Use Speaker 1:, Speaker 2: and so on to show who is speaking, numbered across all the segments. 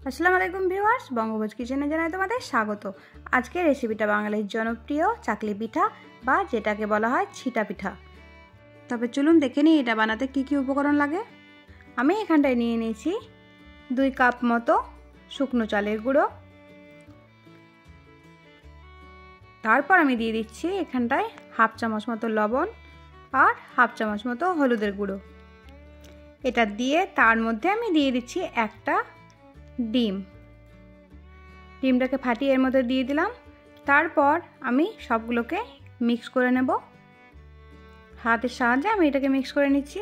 Speaker 1: আসসালামু আলাইকুম ভিউয়ার্স, বঙ্গভোজ কিচেনে জানাই তোমাদের স্বাগত। আজকের রেসিপিটা বাঙালির জনপ্রিয় চাকলি পিঠা বা যেটাকে বলা হয় ছিটা পিঠা। তবে চলুন দেখে নিই এটা বানাতে কি কি উপকরণ লাগে। আমি এখানটায় নিয়ে নিয়েছি 2 কাপ মতো শুকনো চালের গুঁড়ো। তারপর আমি দিয়ে দিচ্ছি এখানটায় হাফ চামচ মতো লবণ আর হাফ চামচ মতো হলুদের গুঁড়ো। এটা দিয়ে তার মধ্যে আমি দিয়ে দিচ্ছি একটা ডিমটাকে ফাটিয়ে এর মধ্যে দিয়ে দিলাম। তারপর আমি সবগুলোকে মিক্স করে নেব। হাতের সাহায্যে আমি এটাকে মিক্স করে নিচ্ছি।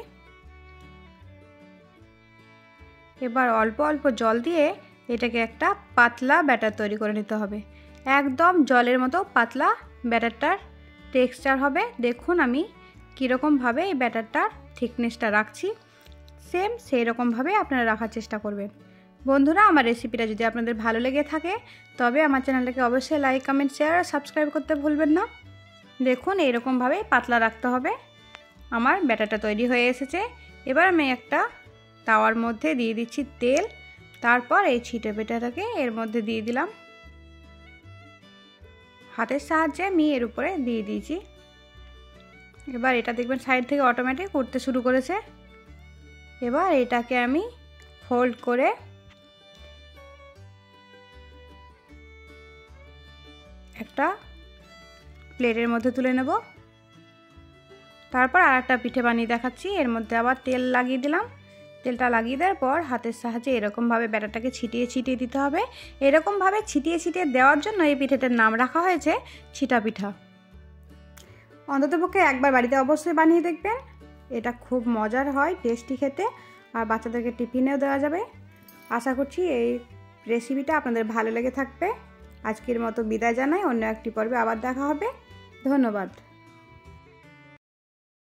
Speaker 1: এবার অল্প অল্প জল দিয়ে এটাকে একটা পাতলা ব্যাটার তৈরি করে নিতে হবে। একদম জলের মতো পাতলা ব্যাটারটার টেক্সচার হবে। দেখুন আমি কীরকমভাবে এই ব্যাটারটার থিকনেসটা রাখছি, সেম সেই রকমভাবে আপনারা রাখার চেষ্টা করবেন। বন্ধুরা, আমার রেসিপিটা যদি আপনাদের ভালো লেগে থাকে তবে আমার চ্যানেলটাকে অবশ্যই লাইক, কমেন্ট, শেয়ার আর সাবস্ক্রাইব করতে ভুলবেন না। দেখুন এইরকমভাবেই পাতলা রাখতে হবে। আমার ব্যাটারটা তৈরি হয়ে এসেছে। এবার আমি একটা তাওয়ার মধ্যে দিয়ে দিচ্ছি তেল। তারপর এই ছিটে পিঠাটাকে এর মধ্যে দিয়ে দিলাম। হাতের সাহায্যে আমি এর উপরে দিয়ে দিয়েছি। এবার এটা দেখবেন সাইড থেকে অটোমেটিক উঠতে শুরু করেছে। এবার এটাকে আমি ফোল্ড করে একটা প্লেটের মধ্যে তুলে নেব। তারপর আরেকটা পিঠে বানিয়ে দেখাচ্ছি। এর মধ্যে আবার তেল লাগিয়ে দিলাম। তেলটা লাগিয়ে দেওয়ার পর হাতের সাহায্যে এরকমভাবে ব্যাটারটাকে ছিটিয়ে ছিটিয়ে দিতে হবে। এরকমভাবে ছিটিয়ে ছিটিয়ে দেওয়ার জন্য এই পিঠেটার নাম রাখা হয়েছে ছিটা পিঠা। অন্ততপক্ষে একবার বাড়িতে অবশ্যই বানিয়ে দেখবেন। এটা খুব মজার হয়, টেস্টি খেতে, আর বাচ্চাদেরকে টিফিনেও দেওয়া যাবে। আশা করছি এই রেসিপিটা আপনাদের ভালো লেগে থাকবে। আজকের মতো বিদায় জানাই। অন্য একটি পর্বে আবার দেখা হবে। ধন্যবাদ।